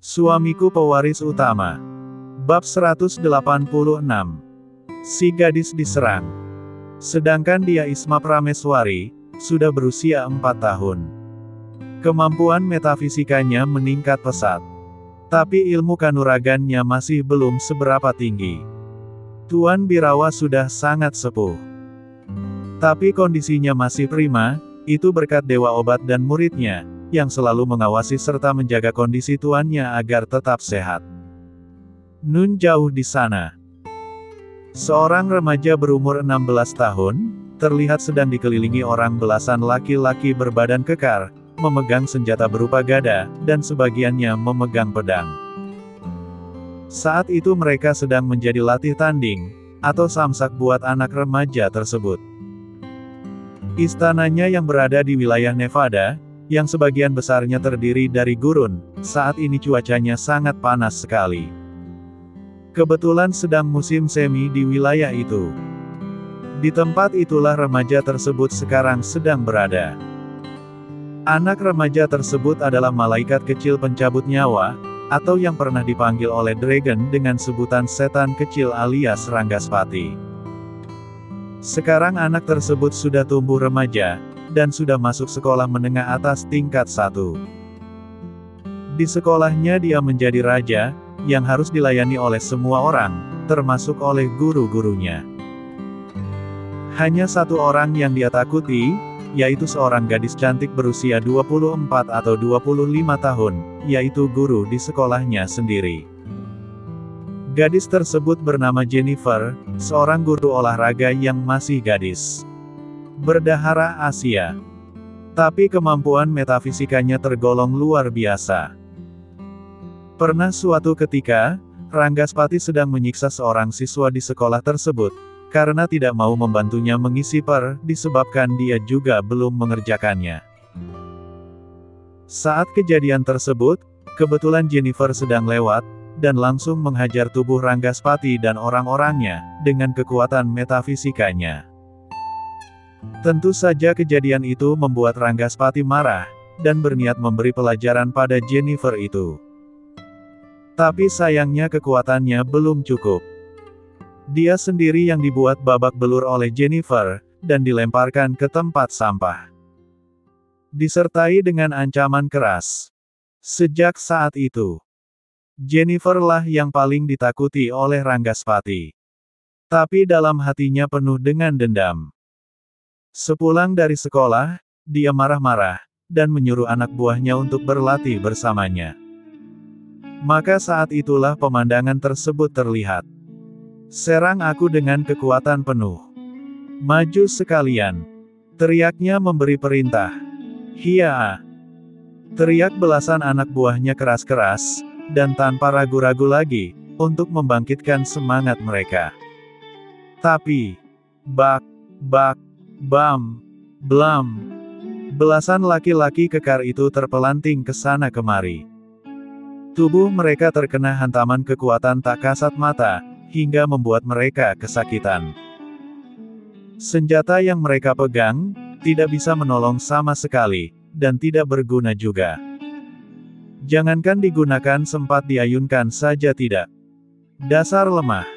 Suamiku pewaris utama. Bab 186. Si gadis diserang. Sedangkan dia Isma Prameswari, sudah berusia 4 tahun. Kemampuan metafisikanya meningkat pesat. Tapi ilmu kanuragannya masih belum seberapa tinggi. Tuan Birawa sudah sangat sepuh. Tapi kondisinya masih prima, itu berkat Dewa Obat dan muridnya, yang selalu mengawasi serta menjaga kondisi tuannya agar tetap sehat. Nun jauh di sana. Seorang remaja berumur 16 tahun, terlihat sedang dikelilingi orang belasan laki-laki berbadan kekar, memegang senjata berupa gada, dan sebagiannya memegang pedang. Saat itu mereka sedang menjadi latih tanding, atau samsak buat anak remaja tersebut. Istananya yang berada di wilayah Nevada, yang sebagian besarnya terdiri dari gurun, saat ini cuacanya sangat panas sekali. Kebetulan sedang musim semi di wilayah itu. Di tempat itulah remaja tersebut sekarang sedang berada. Anak remaja tersebut adalah malaikat kecil pencabut nyawa, atau yang pernah dipanggil oleh Dragon dengan sebutan setan kecil alias Ranggaspati. Sekarang anak tersebut sudah tumbuh remaja, dan sudah masuk sekolah menengah atas tingkat 1. Di sekolahnya dia menjadi raja, yang harus dilayani oleh semua orang, termasuk oleh guru-gurunya. Hanya satu orang yang dia takuti, yaitu seorang gadis cantik berusia 24 atau 25 tahun, yaitu guru di sekolahnya sendiri. Gadis tersebut bernama Jennifer, seorang guru olahraga yang masih gadis. Berdarah Asia. Tapi kemampuan metafisikanya tergolong luar biasa. Pernah suatu ketika, Ranggaspati sedang menyiksa seorang siswa di sekolah tersebut, karena tidak mau membantunya mengisi disebabkan dia juga belum mengerjakannya. Saat kejadian tersebut, kebetulan Jennifer sedang lewat, dan langsung menghajar tubuh Ranggaspati dan orang-orangnya, dengan kekuatan metafisikanya. Tentu saja kejadian itu membuat Ranggaspati marah, dan berniat memberi pelajaran pada Jennifer itu. Tapi sayangnya kekuatannya belum cukup. Dia sendiri yang dibuat babak belur oleh Jennifer, dan dilemparkan ke tempat sampah. Disertai dengan ancaman keras. Sejak saat itu, Jennifer lah yang paling ditakuti oleh Ranggaspati. Tapi dalam hatinya penuh dengan dendam. Sepulang dari sekolah, dia marah-marah, dan menyuruh anak buahnya untuk berlatih bersamanya. Maka saat itulah pemandangan tersebut terlihat. "Serang aku dengan kekuatan penuh. Maju sekalian!" teriaknya memberi perintah. "Hiya!" teriak belasan anak buahnya keras-keras, dan tanpa ragu-ragu lagi, untuk membangkitkan semangat mereka. Tapi, bak, bak, bam, blam. Belasan laki-laki kekar itu terpelanting ke sana kemari. Tubuh mereka terkena hantaman kekuatan tak kasat mata, hingga membuat mereka kesakitan. Senjata yang mereka pegang, tidak bisa menolong sama sekali, dan tidak berguna juga. Jangankan digunakan sempat diayunkan saja tidak. Dasar lemah.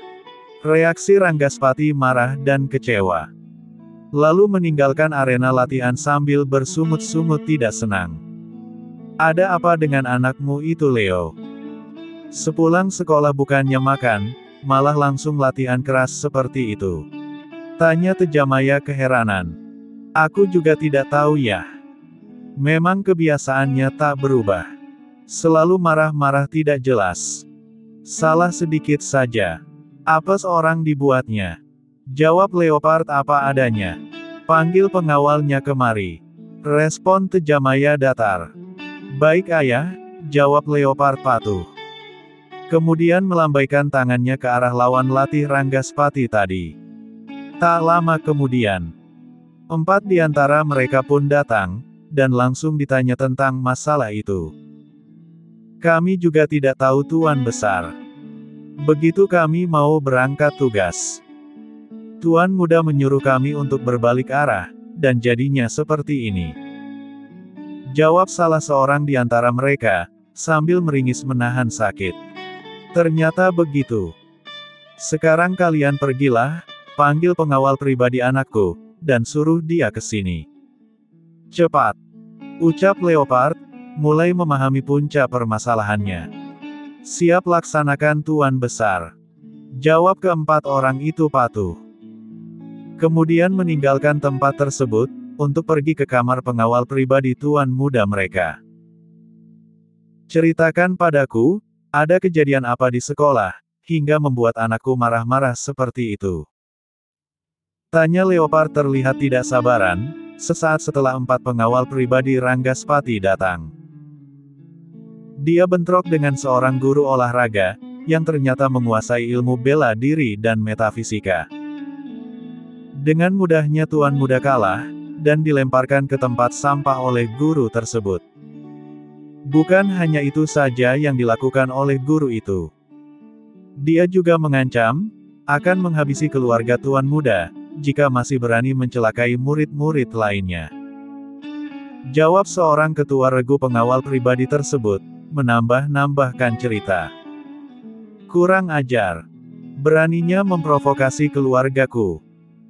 Reaksi Ranggaspati marah dan kecewa. Lalu meninggalkan arena latihan sambil bersungut-sungut tidak senang. "Ada apa dengan anakmu itu, Leo? Sepulang sekolah bukannya makan, malah langsung latihan keras seperti itu?" tanya Tejamaya keheranan. "Aku juga tidak tahu ya. Memang kebiasaannya tak berubah. Selalu marah-marah tidak jelas. Salah sedikit saja. Apes orang dibuatnya." Jawab Leopard apa adanya. "Panggil pengawalnya kemari." Respon Tejamaya datar. "Baik ayah," jawab Leopard patuh. Kemudian melambaikan tangannya ke arah lawan latih Ranggaspati tadi. Tak lama kemudian, 4 di antara mereka pun datang, dan langsung ditanya tentang masalah itu. "Kami juga tidak tahu Tuan Besar. Begitu kami mau berangkat tugas, Tuan Muda menyuruh kami untuk berbalik arah, dan jadinya seperti ini." Jawab salah seorang di antara mereka, sambil meringis menahan sakit. Ternyata begitu. Sekarang kalian pergilah, panggil pengawal pribadi anakku, dan suruh dia ke sini. Cepat. Ucap Leopard, mulai memahami puncak permasalahannya. Siap laksanakan Tuan Besar. Jawab keempat orang itu patuh. Kemudian meninggalkan tempat tersebut, untuk pergi ke kamar pengawal pribadi tuan muda mereka. Ceritakan padaku, ada kejadian apa di sekolah, hingga membuat anakku marah-marah seperti itu? Tanya Leopard terlihat tidak sabaran, sesaat setelah 4 pengawal pribadi Ranggaspati datang. Dia bentrok dengan seorang guru olahraga, yang ternyata menguasai ilmu bela diri dan metafisika. Dengan mudahnya tuan muda kalah, dan dilemparkan ke tempat sampah oleh guru tersebut. Bukan hanya itu saja yang dilakukan oleh guru itu. Dia juga mengancam, akan menghabisi keluarga tuan muda, jika masih berani mencelakai murid-murid lainnya. Jawab seorang ketua regu pengawal pribadi tersebut, menambah-nambahkan cerita. Kurang ajar. Beraninya memprovokasi keluargaku.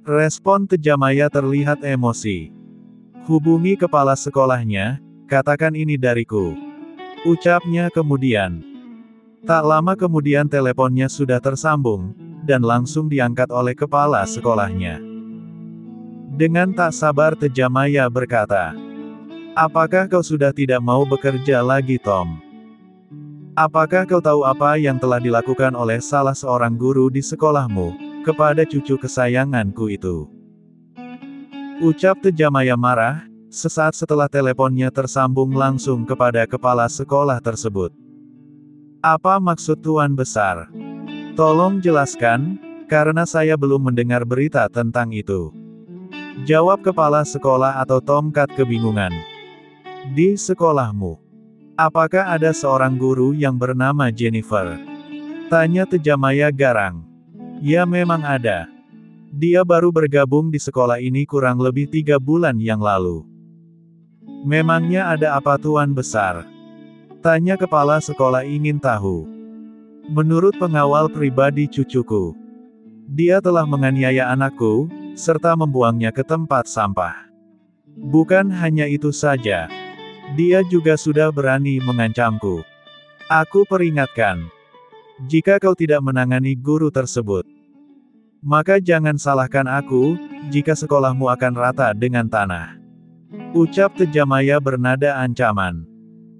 Respon Tejamaya terlihat emosi. Hubungi kepala sekolahnya, katakan ini dariku. Ucapnya kemudian. Tak lama kemudian teleponnya sudah tersambung, dan langsung diangkat oleh kepala sekolahnya. Dengan tak sabar Tejamaya berkata, "Apakah kau sudah tidak mau bekerja lagi, Tom? Apakah kau tahu apa yang telah dilakukan oleh salah seorang guru di sekolahmu, kepada cucu kesayanganku itu?" Ucap Tejamaya marah, sesaat setelah teleponnya tersambung langsung kepada kepala sekolah tersebut. Apa maksud Tuan Besar? Tolong jelaskan, karena saya belum mendengar berita tentang itu. Jawab kepala sekolah atau Tomcat kebingungan. Di sekolahmu, apakah ada seorang guru yang bernama Jennifer? Tanya Tejamaya garang. Ya memang ada. Dia baru bergabung di sekolah ini kurang lebih 3 bulan yang lalu. Memangnya ada apa Tuan Besar? Tanya kepala sekolah ingin tahu. Menurut pengawal pribadi cucuku, dia telah menganiaya anakku, serta membuangnya ke tempat sampah. Bukan hanya itu saja. Dia juga sudah berani mengancamku. Aku peringatkan. Jika kau tidak menangani guru tersebut, maka jangan salahkan aku, jika sekolahmu akan rata dengan tanah. Ucap Tejamaya bernada ancaman.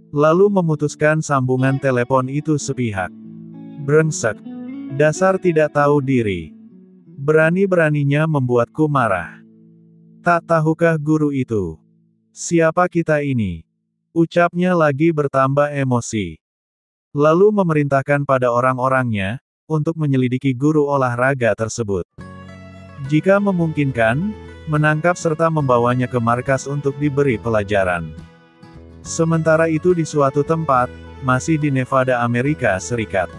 Lalu memutuskan sambungan telepon itu sepihak. Brengsek. Dasar tidak tahu diri. Berani-beraninya membuatku marah. Tak tahukah guru itu? Siapa kita ini? Ucapnya lagi bertambah emosi. Lalu memerintahkan pada orang-orangnya, untuk menyelidiki guru olahraga tersebut. Jika memungkinkan, menangkap serta membawanya ke markas untuk diberi pelajaran. Sementara itu di suatu tempat, masih di Nevada, Amerika Serikat.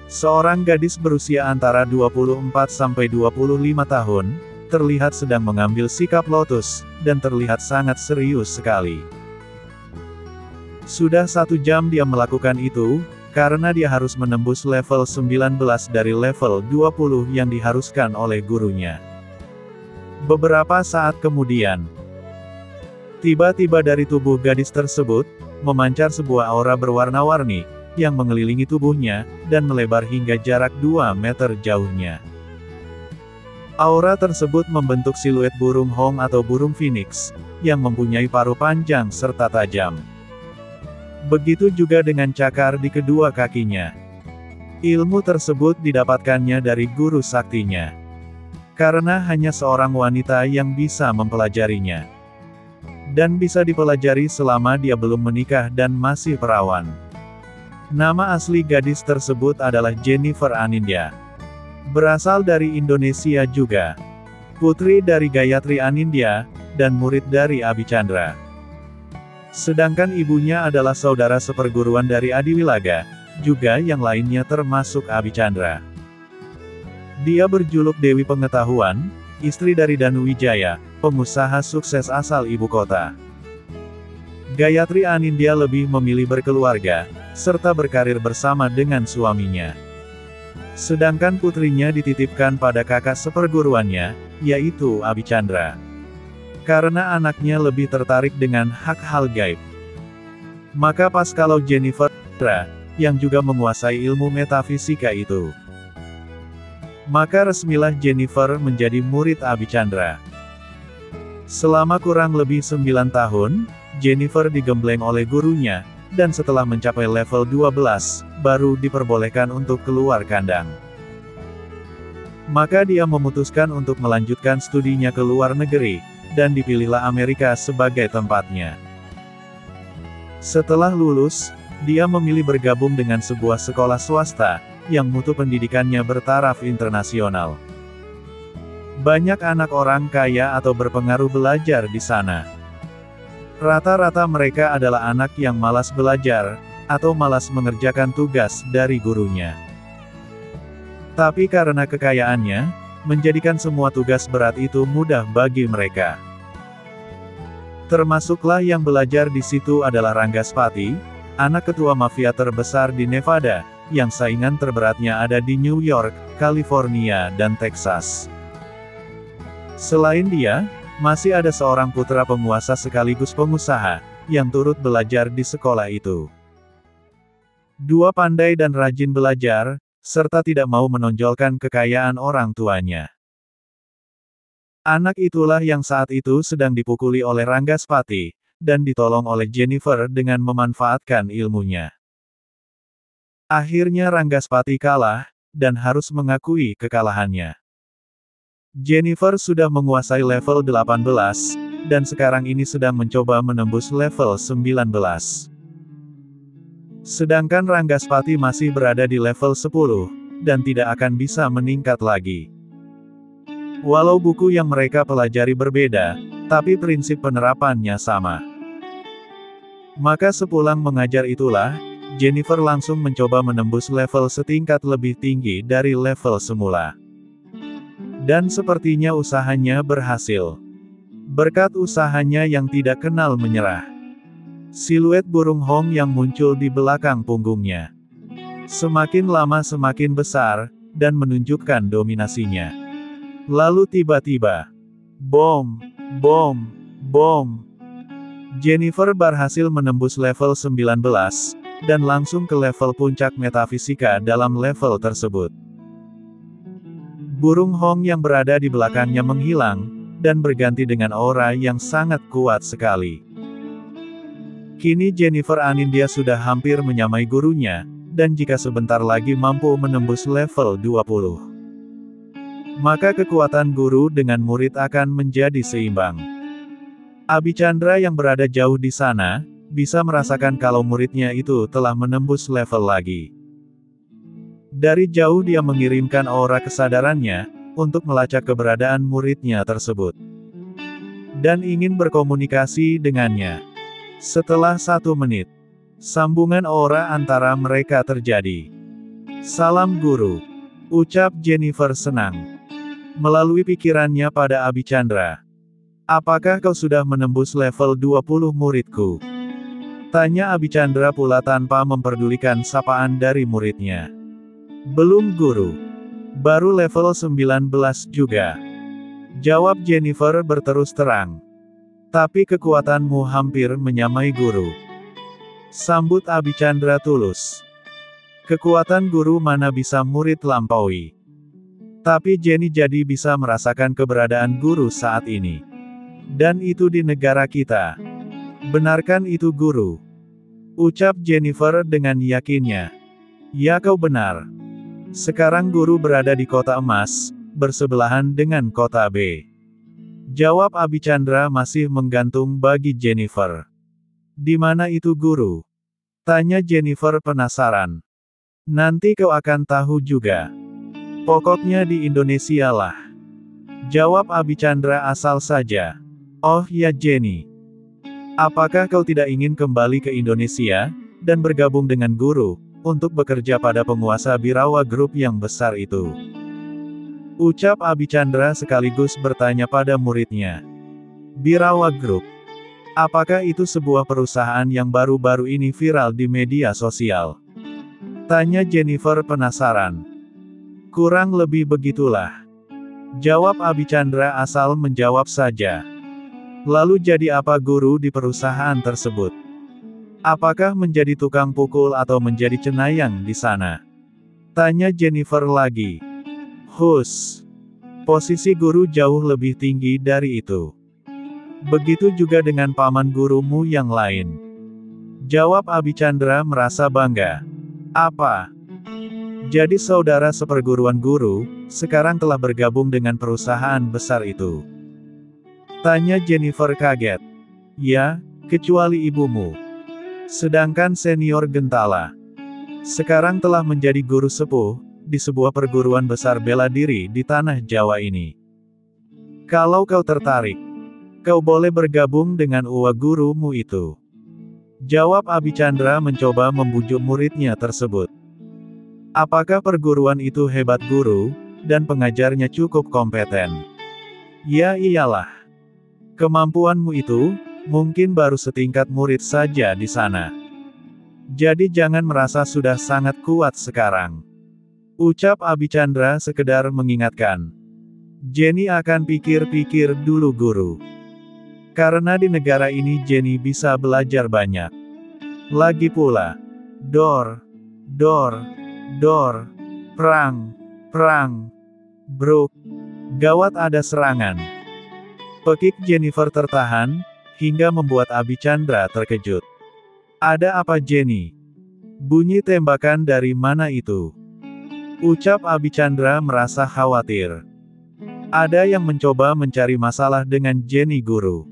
Seorang gadis berusia antara 24 sampai 25 tahun, terlihat sedang mengambil sikap lotus, dan terlihat sangat serius sekali. Sudah 1 jam dia melakukan itu, karena dia harus menembus level 19 dari level 20 yang diharuskan oleh gurunya. Beberapa saat kemudian, tiba-tiba dari tubuh gadis tersebut, memancar sebuah aura berwarna-warni, yang mengelilingi tubuhnya, dan melebar hingga jarak 2 meter jauhnya. Aura tersebut membentuk siluet burung hong atau burung phoenix, yang mempunyai paruh panjang serta tajam. Begitu juga dengan cakar di kedua kakinya. Ilmu tersebut didapatkannya dari guru saktinya. Karena hanya seorang wanita yang bisa mempelajarinya. Dan bisa dipelajari selama dia belum menikah dan masih perawan. Nama asli gadis tersebut adalah Jennifer Anindya. Berasal dari Indonesia juga. Putri dari Gayatri Anindya, dan murid dari Abicandra. Sedangkan ibunya adalah saudara seperguruan dari Adiwilaga, juga yang lainnya termasuk Abicandra. Dia berjuluk Dewi Pengetahuan, istri dari Danu Wijaya, pengusaha sukses asal ibu kota. Gayatri Anindya lebih memilih berkeluarga, serta berkarir bersama dengan suaminya. Sedangkan putrinya dititipkan pada kakak seperguruannya, yaitu Abhichandra. Karena anaknya lebih tertarik dengan hal gaib. Maka pas kalau Jennifer, yang juga menguasai ilmu metafisika itu. Maka resmilah Jennifer menjadi murid Abhichandra. Selama kurang lebih 9 tahun, Jennifer digembleng oleh gurunya, dan setelah mencapai level 12, baru diperbolehkan untuk keluar kandang. Maka dia memutuskan untuk melanjutkan studinya ke luar negeri, dan dipilihlah Amerika sebagai tempatnya. Setelah lulus, dia memilih bergabung dengan sebuah sekolah swasta, yang mutu pendidikannya bertaraf internasional. Banyak anak orang kaya atau berpengaruh belajar di sana. Rata-rata mereka adalah anak yang malas belajar, atau malas mengerjakan tugas dari gurunya. Tapi karena kekayaannya, menjadikan semua tugas berat itu mudah bagi mereka. Termasuklah yang belajar di situ adalah Ranggaspati, anak ketua mafia terbesar di Nevada, yang saingan terberatnya ada di New York, California dan Texas. Selain dia, masih ada seorang putra penguasa sekaligus pengusaha, yang turut belajar di sekolah itu. Dua pandai dan rajin belajar, serta tidak mau menonjolkan kekayaan orang tuanya. Anak itulah yang saat itu sedang dipukuli oleh Ranggaspati, dan ditolong oleh Jennifer dengan memanfaatkan ilmunya. Akhirnya Ranggaspati kalah, dan harus mengakui kekalahannya. Jennifer sudah menguasai level 18, dan sekarang ini sedang mencoba menembus level 19. Sedangkan Ranggaspati masih berada di level 10, dan tidak akan bisa meningkat lagi. Walau buku yang mereka pelajari berbeda, tapi prinsip penerapannya sama. Maka sepulang mengajar itulah, Jennifer langsung mencoba menembus level setingkat lebih tinggi dari level semula. Dan sepertinya usahanya berhasil. Berkat usahanya yang tidak kenal menyerah. Siluet burung hong yang muncul di belakang punggungnya. Semakin lama semakin besar, dan menunjukkan dominasinya. Lalu tiba-tiba, bom, bom, bom. Jennifer berhasil menembus level 19, dan langsung ke level puncak metafisika dalam level tersebut. Burung hong yang berada di belakangnya menghilang, dan berganti dengan aura yang sangat kuat sekali. Kini Jennifer Anindya sudah hampir menyamai gurunya, dan jika sebentar lagi mampu menembus level 20. Maka kekuatan guru dengan murid akan menjadi seimbang. Abhichandra yang berada jauh di sana, bisa merasakan kalau muridnya itu telah menembus level lagi. Dari jauh dia mengirimkan aura kesadarannya, untuk melacak keberadaan muridnya tersebut. Dan ingin berkomunikasi dengannya. Setelah 1 menit, sambungan aura antara mereka terjadi. Salam guru, ucap Jennifer senang. Melalui pikirannya pada Abhichandra. Apakah kau sudah menembus level 20 muridku? Tanya Abhichandra pula tanpa memperdulikan sapaan dari muridnya. Belum guru. Baru level 19 juga. Jawab Jennifer berterus terang. Tapi kekuatanmu hampir menyamai guru. Sambut Abhichandra tulus. Kekuatan guru mana bisa murid lampaui. Tapi Jenny jadi bisa merasakan keberadaan guru saat ini. Dan itu di negara kita. Benarkan itu guru? Ucap Jennifer dengan yakinnya. Ya kau benar. Sekarang guru berada di kota emas, bersebelahan dengan kota B. Jawab Abhichandra masih menggantung bagi Jennifer. Di mana itu guru? Tanya Jennifer penasaran. Nanti kau akan tahu juga. Pokoknya di Indonesia lah. Jawab Abhichandra asal saja. Oh ya Jenny. Apakah kau tidak ingin kembali ke Indonesia, dan bergabung dengan guru, untuk bekerja pada penguasa Birawa Group yang besar itu? Ucap Abhichandra sekaligus bertanya pada muridnya. Birawa Group. Apakah itu sebuah perusahaan yang baru-baru ini viral di media sosial? Tanya Jennifer penasaran. Kurang lebih begitulah. Jawab Abicandra asal menjawab saja. Lalu jadi apa guru di perusahaan tersebut? Apakah menjadi tukang pukul atau menjadi cenayang di sana? Tanya Jennifer lagi. Hus. Posisi guru jauh lebih tinggi dari itu. Begitu juga dengan paman gurumu yang lain. Jawab Abicandra merasa bangga. Apa? Jadi saudara seperguruan guru, sekarang telah bergabung dengan perusahaan besar itu? Tanya Jennifer kaget. Ya, kecuali ibumu. Sedangkan senior Gentala sekarang telah menjadi guru sepuh, di sebuah perguruan besar bela diri di tanah Jawa ini. Kalau kau tertarik, kau boleh bergabung dengan uwa gurumu itu. Jawab Abicandra mencoba membujuk muridnya tersebut. Apakah perguruan itu hebat guru, dan pengajarnya cukup kompeten? Ya iyalah. Kemampuanmu itu, mungkin baru setingkat murid saja di sana. Jadi jangan merasa sudah sangat kuat sekarang. Ucap Abicandra sekedar mengingatkan. Jenny akan pikir-pikir dulu guru. Karena di negara ini Jenny bisa belajar banyak. Lagi pula, dor, perang, bruk, gawat ada serangan. Pekik Jennifer tertahan, hingga membuat Abicandra terkejut. Ada apa Jenny? Bunyi tembakan dari mana itu? Ucap Abicandra merasa khawatir. Ada yang mencoba mencari masalah dengan Jenny guru.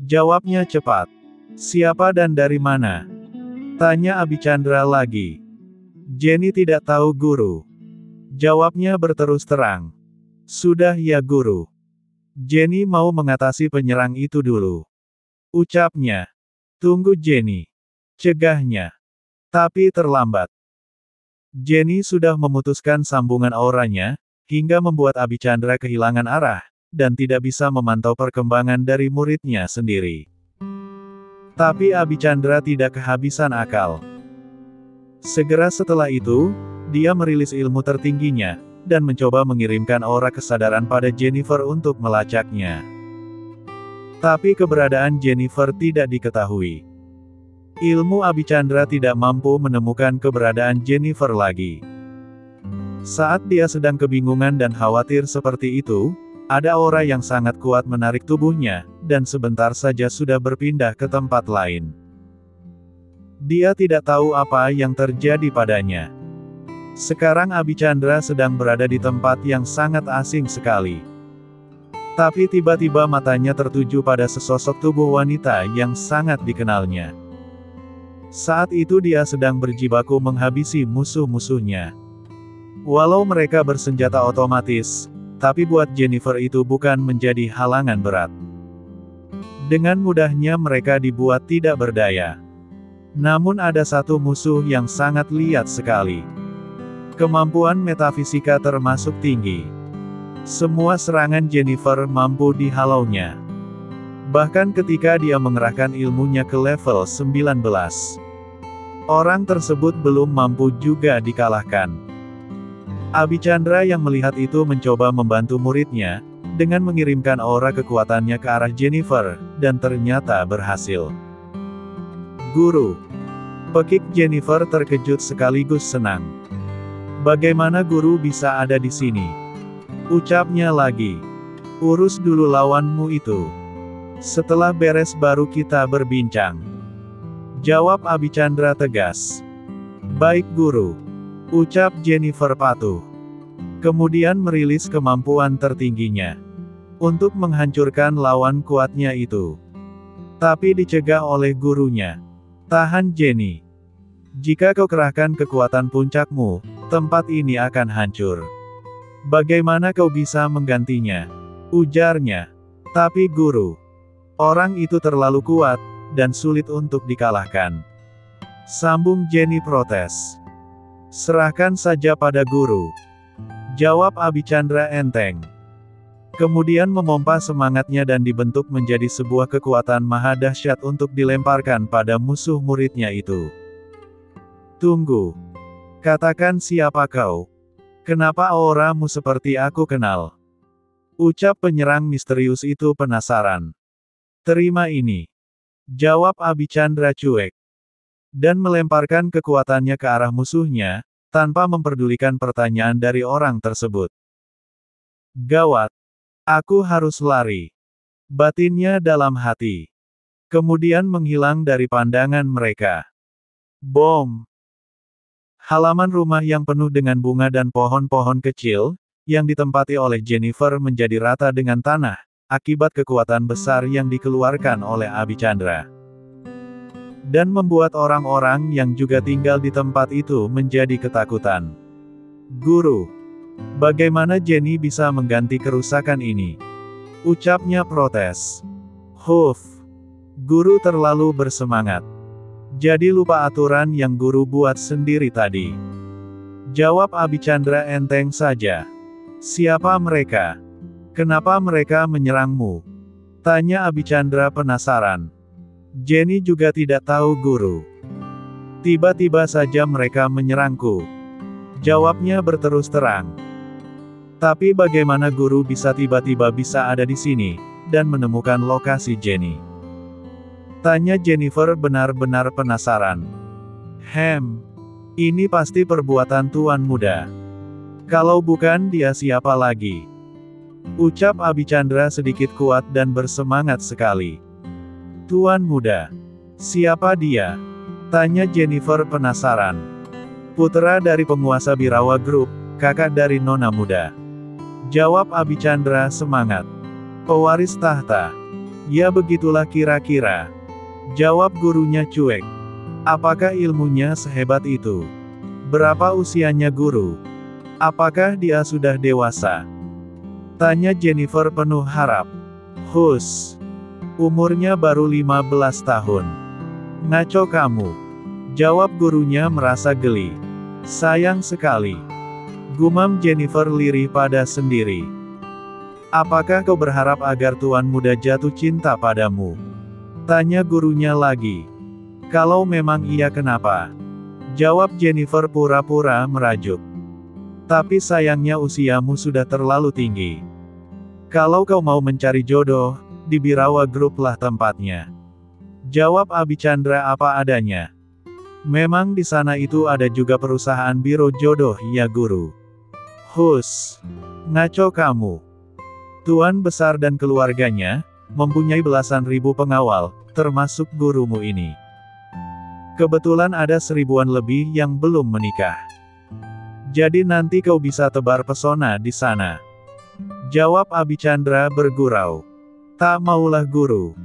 Jawabnya cepat. Siapa dan dari mana? Tanya Abicandra lagi. Jenny tidak tahu guru. Jawabnya berterus terang. Sudah ya guru. Jenny mau mengatasi penyerang itu dulu. Ucapnya. Tunggu Jenny. Cegahnya. Tapi terlambat. Jenny sudah memutuskan sambungan auranya, hingga membuat Abicandra kehilangan arah, dan tidak bisa memantau perkembangan dari muridnya sendiri. Tapi Abicandra tidak kehabisan akal. Segera setelah itu, dia merilis ilmu tertingginya, dan mencoba mengirimkan aura kesadaran pada Jennifer untuk melacaknya. Tapi keberadaan Jennifer tidak diketahui. Ilmu Abicandra tidak mampu menemukan keberadaan Jennifer lagi. Saat dia sedang kebingungan dan khawatir seperti itu, ada aura yang sangat kuat menarik tubuhnya, dan sebentar saja sudah berpindah ke tempat lain. Dia tidak tahu apa yang terjadi padanya. Sekarang Abicandra sedang berada di tempat yang sangat asing sekali. Tapi tiba-tiba matanya tertuju pada sesosok tubuh wanita yang sangat dikenalnya. Saat itu dia sedang berjibaku menghabisi musuh-musuhnya. Walau mereka bersenjata otomatis, tapi buat Jennifer itu bukan menjadi halangan berat. Dengan mudahnya mereka dibuat tidak berdaya. Namun ada satu musuh yang sangat liat sekali. Kemampuan metafisika termasuk tinggi. Semua serangan Jennifer mampu dihalaunya. Bahkan ketika dia mengerahkan ilmunya ke level 19. Orang tersebut belum mampu juga dikalahkan. Abicandra yang melihat itu mencoba membantu muridnya, dengan mengirimkan aura kekuatannya ke arah Jennifer, dan ternyata berhasil. Guru. Pekik Jennifer terkejut sekaligus senang. Bagaimana guru bisa ada di sini? Ucapnya lagi. Urus dulu lawanmu itu. Setelah beres baru kita berbincang. Jawab Abicandra tegas. Baik guru. Ucap Jennifer patuh. Kemudian merilis kemampuan tertingginya. Untuk menghancurkan lawan kuatnya itu. Tapi dicegah oleh gurunya. Tahan Jenny. Jika kau kerahkan kekuatan puncakmu, tempat ini akan hancur. Bagaimana kau bisa menggantinya? Ujarnya. Tapi guru. Orang itu terlalu kuat, dan sulit untuk dikalahkan. Sambung Jenny protes. Serahkan saja pada guru. Jawab Abicandra enteng. Kemudian memompa semangatnya dan dibentuk menjadi sebuah kekuatan maha dahsyat untuk dilemparkan pada musuh muridnya itu. Tunggu. Katakan siapa kau? Kenapa auramu seperti aku kenal? Ucap penyerang misterius itu penasaran. Terima ini. Jawab Abicandra cuek. Dan melemparkan kekuatannya ke arah musuhnya, tanpa memperdulikan pertanyaan dari orang tersebut. Gawat. Aku harus lari. Batinnya dalam hati. Kemudian menghilang dari pandangan mereka. Bom. Halaman rumah yang penuh dengan bunga dan pohon-pohon kecil, yang ditempati oleh Jennifer menjadi rata dengan tanah, akibat kekuatan besar yang dikeluarkan oleh Abicandra. Dan membuat orang-orang yang juga tinggal di tempat itu menjadi ketakutan. Guru. Bagaimana Jenny bisa mengganti kerusakan ini? Ucapnya protes. Huff. Guru terlalu bersemangat. Jadi lupa aturan yang guru buat sendiri tadi. Jawab Abicandra enteng saja. Siapa mereka? Kenapa mereka menyerangmu? Tanya Abicandra penasaran. Jenny juga tidak tahu guru. Tiba-tiba saja mereka menyerangku. Jawabnya berterus terang. Tapi bagaimana guru bisa tiba-tiba bisa ada di sini, dan menemukan lokasi Jenny? Tanya Jennifer benar-benar penasaran. Ini pasti perbuatan tuan muda. Kalau bukan dia siapa lagi? Ucap Abicandra sedikit kuat dan bersemangat sekali. Tuan muda. Siapa dia? Tanya Jennifer penasaran. Putra dari penguasa Birawa Group, kakak dari Nona muda. Jawab Abicandra semangat. Pewaris tahta. Ya begitulah kira-kira. Jawab gurunya cuek. Apakah ilmunya sehebat itu? Berapa usianya guru? Apakah dia sudah dewasa? Tanya Jennifer penuh harap. Hus. Umurnya baru 15 tahun. Ngaco kamu. Jawab gurunya merasa geli. Sayang sekali. Gumam Jennifer lirih pada sendiri. Apakah kau berharap agar tuan muda jatuh cinta padamu? Tanya gurunya lagi. Kalau memang iya kenapa? Jawab Jennifer pura-pura merajuk. Tapi sayangnya usiamu sudah terlalu tinggi. Kalau kau mau mencari jodoh, di Birawa Group lah tempatnya. Jawab Abicandra apa adanya. Memang di sana itu ada juga perusahaan biro jodoh ya guru. Hus. Ngaco kamu. Tuan besar dan keluarganya, mempunyai belasan ribu pengawal, termasuk gurumu ini. Kebetulan ada 1000-an lebih yang belum menikah. Jadi nanti kau bisa tebar pesona di sana. Jawab Abicandra bergurau. Tak maulah guru.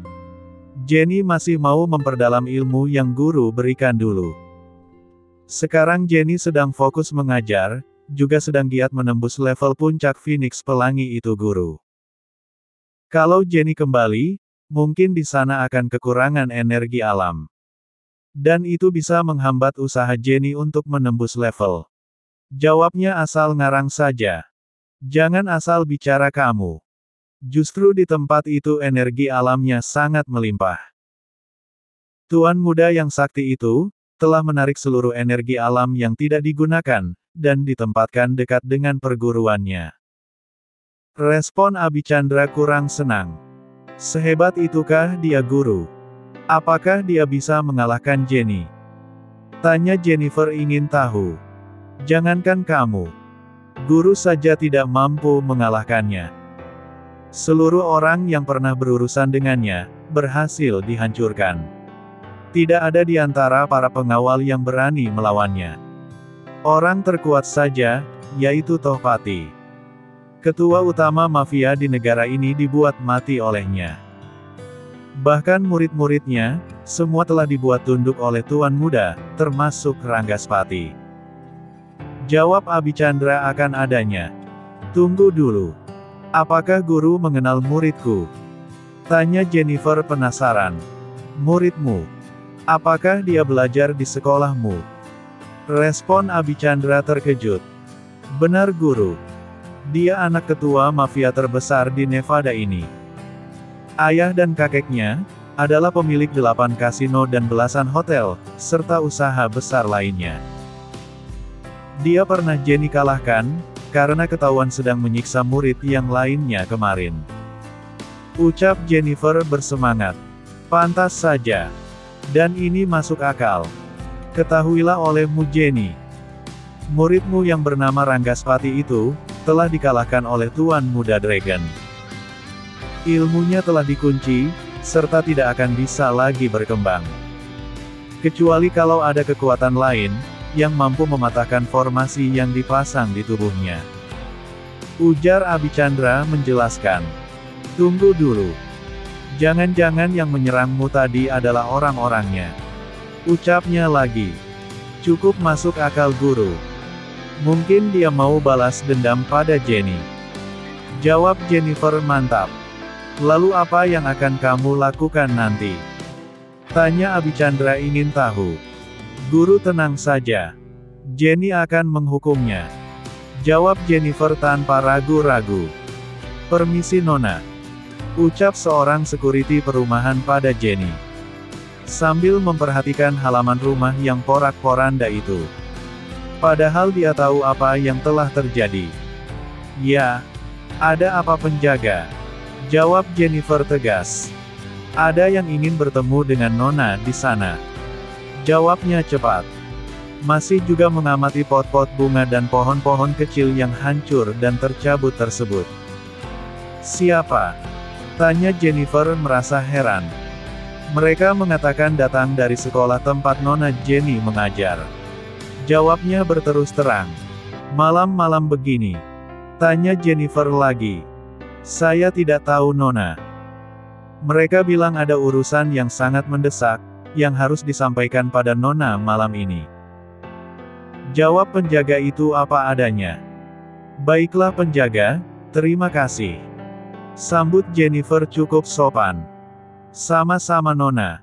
Jenny masih mau memperdalam ilmu yang guru berikan dulu. Sekarang Jenny sedang fokus mengajar, juga sedang giat menembus level puncak Phoenix Pelangi itu guru. Kalau Jenny kembali, mungkin di sana akan kekurangan energi alam. Dan itu bisa menghambat usaha Jenny untuk menembus level. Jawabnya asal ngarang saja. Jangan asal bicara kamu. Justru di tempat itu energi alamnya sangat melimpah. Tuan muda yang sakti itu, telah menarik seluruh energi alam yang tidak digunakan, dan ditempatkan dekat dengan perguruannya. Respon Abicandra kurang senang. Sehebat itukah dia guru? Apakah dia bisa mengalahkan Jenny? Tanya Jennifer ingin tahu. Jangankan kamu. Guru saja tidak mampu mengalahkannya. Seluruh orang yang pernah berurusan dengannya, berhasil dihancurkan. Tidak ada di antara para pengawal yang berani melawannya. Orang terkuat saja, yaitu Tohpati. Ketua utama mafia di negara ini dibuat mati olehnya. Bahkan murid-muridnya, semua telah dibuat tunduk oleh Tuan Muda, termasuk Ranggaspati. Jawab Abicandra akan adanya. Tunggu dulu. Apakah guru mengenal muridku? Tanya Jennifer penasaran. Muridmu? Apakah dia belajar di sekolahmu? Respon Abicandra terkejut. Benar guru. Dia anak ketua mafia terbesar di Nevada ini. Ayah dan kakeknya adalah pemilik 8 kasino dan belasan hotel, serta usaha besar lainnya. Dia pernah Jenny kalahkan, karena ketahuan sedang menyiksa murid yang lainnya kemarin. Ucap Jennifer bersemangat. Pantas saja. Dan ini masuk akal. Ketahuilah olehmu Jenny. Muridmu yang bernama Ranggaspati itu, telah dikalahkan oleh Tuan Muda Dragon. Ilmunya telah dikunci, serta tidak akan bisa lagi berkembang. Kecuali kalau ada kekuatan lain, yang mampu mematahkan formasi yang dipasang di tubuhnya. Ujar Abicandra menjelaskan. Tunggu dulu. Jangan-jangan yang menyerangmu tadi adalah orang-orangnya. Ucapnya lagi. Cukup masuk akal guru. Mungkin dia mau balas dendam pada Jenny. Jawab Jennifer mantap. Lalu apa yang akan kamu lakukan nanti? Tanya Abicandra ingin tahu. Guru tenang saja. Jenny akan menghukumnya. Jawab Jennifer tanpa ragu-ragu. Permisi Nona. Ucap seorang security perumahan pada Jenny. Sambil memperhatikan halaman rumah yang porak-poranda itu. Padahal dia tahu apa yang telah terjadi. Ya. Ada apa penjaga? Jawab Jennifer tegas. Ada yang ingin bertemu dengan Nona di sana. Jawabnya cepat. Masih juga mengamati pot-pot bunga dan pohon-pohon kecil yang hancur dan tercabut tersebut. Siapa? Tanya Jennifer merasa heran. Mereka mengatakan datang dari sekolah tempat Nona Jenny mengajar. Jawabnya berterus terang. Malam-malam begini. Tanya Jennifer lagi. Saya tidak tahu Nona. Mereka bilang ada urusan yang sangat mendesak, yang harus disampaikan pada Nona malam ini. Jawab penjaga itu apa adanya. Baiklah penjaga, terima kasih. Sambut Jennifer cukup sopan. Sama-sama Nona.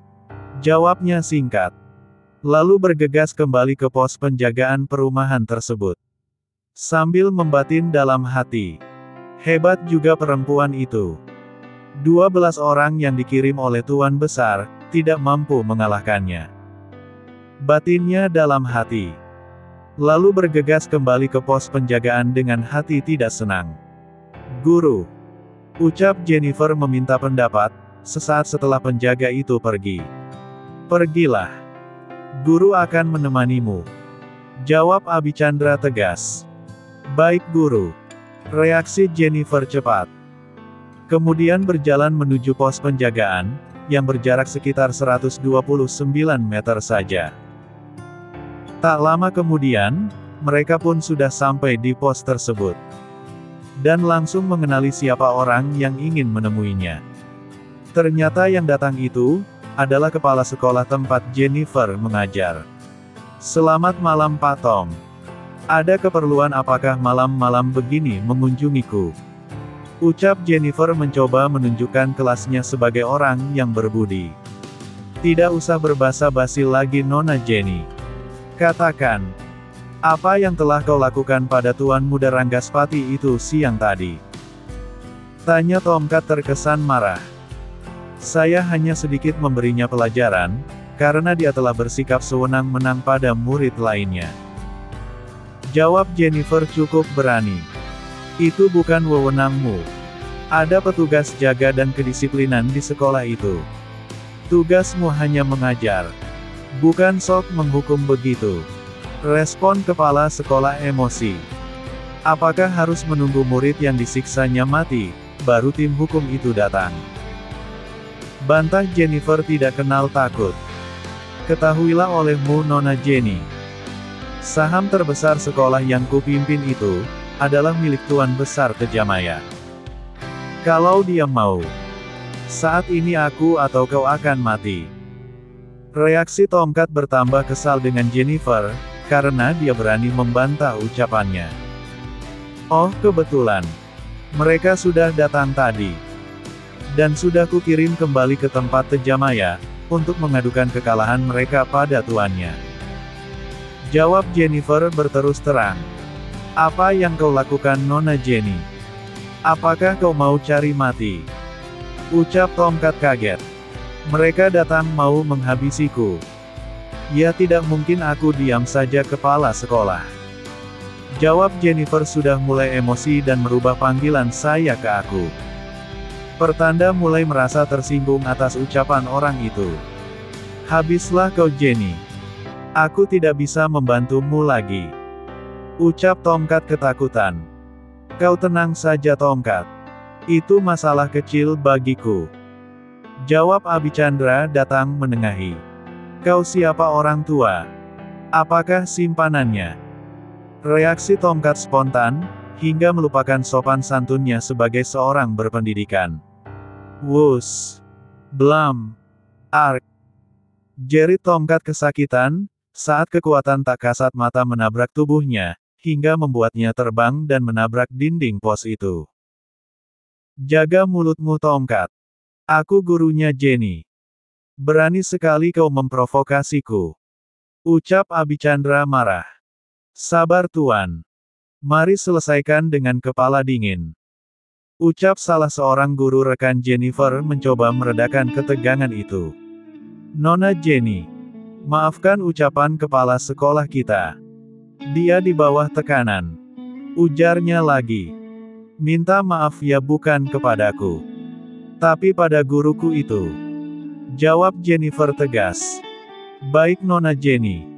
Jawabnya singkat. Lalu bergegas kembali ke pos penjagaan perumahan tersebut. Sambil membatin dalam hati. Hebat juga perempuan itu. 12 orang yang dikirim oleh Tuan Besar, tidak mampu mengalahkannya. Batinnya dalam hati. Lalu bergegas kembali ke pos penjagaan dengan hati tidak senang. Guru. Ucap Jennifer meminta pendapat, sesaat setelah penjaga itu pergi. Pergilah. Guru akan menemanimu. Jawab Abicandra tegas. Baik guru. Reaksi Jennifer cepat. Kemudian berjalan menuju pos penjagaan, yang berjarak sekitar 129 meter saja. Tak lama kemudian, mereka pun sudah sampai di pos tersebut. Dan langsung mengenali siapa orang yang ingin menemuinya. Ternyata yang datang itu, adalah kepala sekolah tempat Jennifer mengajar. Selamat malam Pak Tom. Ada keperluan apakah malam-malam begini mengunjungiku? Ucap Jennifer mencoba menunjukkan kelasnya sebagai orang yang berbudi. Tidak usah berbasa-basi lagi Nona Jenny. Katakan. Apa yang telah kau lakukan pada Tuan Muda Ranggaspati itu siang tadi? Tanya Tomcat terkesan marah. Saya hanya sedikit memberinya pelajaran, karena dia telah bersikap sewenang-menang pada murid lainnya. Jawab Jennifer cukup berani. Itu bukan wewenangmu. Ada petugas jaga dan kedisiplinan di sekolah itu. Tugasmu hanya mengajar. Bukan sok menghukum begitu. Respon kepala sekolah emosi. Apakah harus menunggu murid yang disiksanya mati, baru tim hukum itu datang? Bantah Jennifer tidak kenal takut. Ketahuilah olehmu Nona Jenny. Saham terbesar sekolah yang kupimpin itu, adalah milik Tuan Besar Tejamaya. Kalau dia mau. Saat ini aku atau kau akan mati. Reaksi Tomcat bertambah kesal dengan Jennifer, karena dia berani membantah ucapannya. Oh, kebetulan. Mereka sudah datang tadi. Dan sudah kukirim kembali ke tempat Tejamaya, untuk mengadukan kekalahan mereka pada tuannya. Jawab Jennifer berterus terang. Apa yang kau lakukan Nona Jenny? Apakah kau mau cari mati? Ucap Tomcat kaget. Mereka datang mau menghabisiku. Ya tidak mungkin aku diam saja kepala sekolah. Jawab Jennifer sudah mulai emosi dan merubah panggilan saya ke aku. Pertanda mulai merasa tersinggung atas ucapan orang itu. Habislah kau Jenny. Aku tidak bisa membantumu lagi. Ucap Tomcat ketakutan. Kau tenang saja Tomcat. Itu masalah kecil bagiku. Jawab Abicandra datang menengahi. Kau siapa orang tua? Apakah simpanannya? Reaksi Tomcat spontan, hingga melupakan sopan santunnya sebagai seorang berpendidikan. Wus. Blam. Ark. Jerit Tomcat kesakitan, saat kekuatan tak kasat mata menabrak tubuhnya, hingga membuatnya terbang dan menabrak dinding pos itu. Jaga mulutmu Tomcat. Aku gurunya Jenny. Berani sekali kau memprovokasiku. Ucap Abicandra marah. Sabar Tuan. Mari selesaikan dengan kepala dingin. Ucap salah seorang guru rekan Jennifer mencoba meredakan ketegangan itu. Nona Jenny. Maafkan ucapan kepala sekolah kita. Dia di bawah tekanan. Ujarnya lagi. Minta maaf ya bukan kepadaku. Tapi pada guruku itu. Jawab Jennifer tegas. Baik Nona Jenny.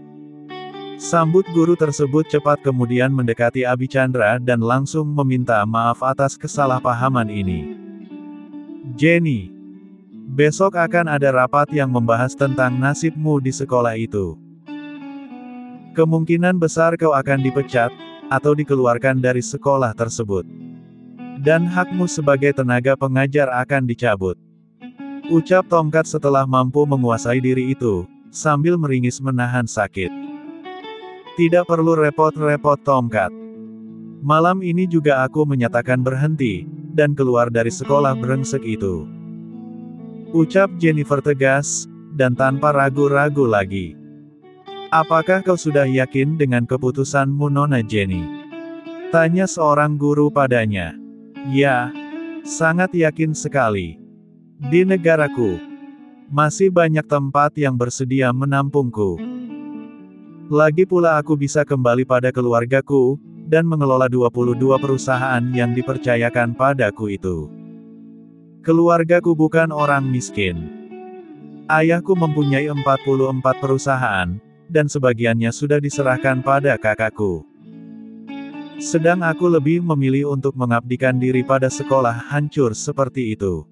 Sambut guru tersebut cepat kemudian mendekati Abicandra dan langsung meminta maaf atas kesalahpahaman ini. Jenny. Besok akan ada rapat yang membahas tentang nasibmu di sekolah itu. Kemungkinan besar kau akan dipecat, atau dikeluarkan dari sekolah tersebut. Dan hakmu sebagai tenaga pengajar akan dicabut. Ucap Tomcat setelah mampu menguasai diri itu, sambil meringis menahan sakit. Tidak perlu repot-repot Tomcat. Malam ini juga aku menyatakan berhenti, dan keluar dari sekolah brengsek itu. Ucap Jennifer tegas, dan tanpa ragu-ragu lagi. Apakah kau sudah yakin dengan keputusanmu Nona Jenny? Tanya seorang guru padanya. Ya, sangat yakin sekali. Di negaraku, masih banyak tempat yang bersedia menampungku. Lagi pula aku bisa kembali pada keluargaku, dan mengelola 22 perusahaan yang dipercayakan padaku itu. Keluargaku bukan orang miskin. Ayahku mempunyai 44 perusahaan, dan sebagiannya sudah diserahkan pada kakakku. Sedang aku lebih memilih untuk mengabdikan diri pada sekolah hancur seperti itu.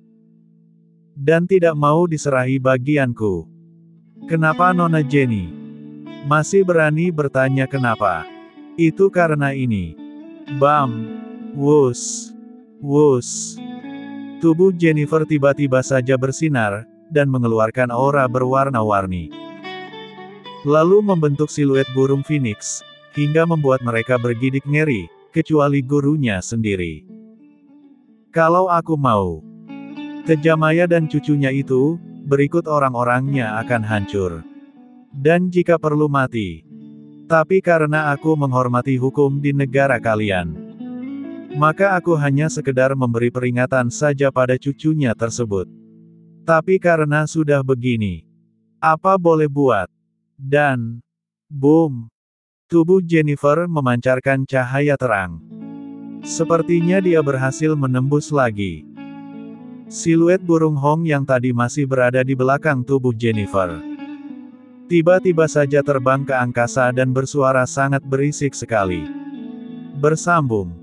Dan tidak mau diserahi bagianku. Kenapa Nona Jenny? Masih berani bertanya kenapa? Itu karena ini. Bam. Wus. Wus. Tubuh Jennifer tiba-tiba saja bersinar, dan mengeluarkan aura berwarna-warni. Lalu membentuk siluet burung phoenix, hingga membuat mereka bergidik ngeri, kecuali gurunya sendiri. Kalau aku mau. Kejamaya dan cucunya itu, berikut orang-orangnya akan hancur. Dan jika perlu mati. Tapi karena aku menghormati hukum di negara kalian, maka aku hanya sekedar memberi peringatan saja pada cucunya tersebut. Tapi karena sudah begini, apa boleh buat? Dan, boom, tubuh Jennifer memancarkan cahaya terang. Sepertinya dia berhasil menembus lagi. Siluet burung Hong yang tadi masih berada di belakang tubuh Jennifer. Tiba-tiba saja terbang ke angkasa dan bersuara sangat berisik sekali. Bersambung.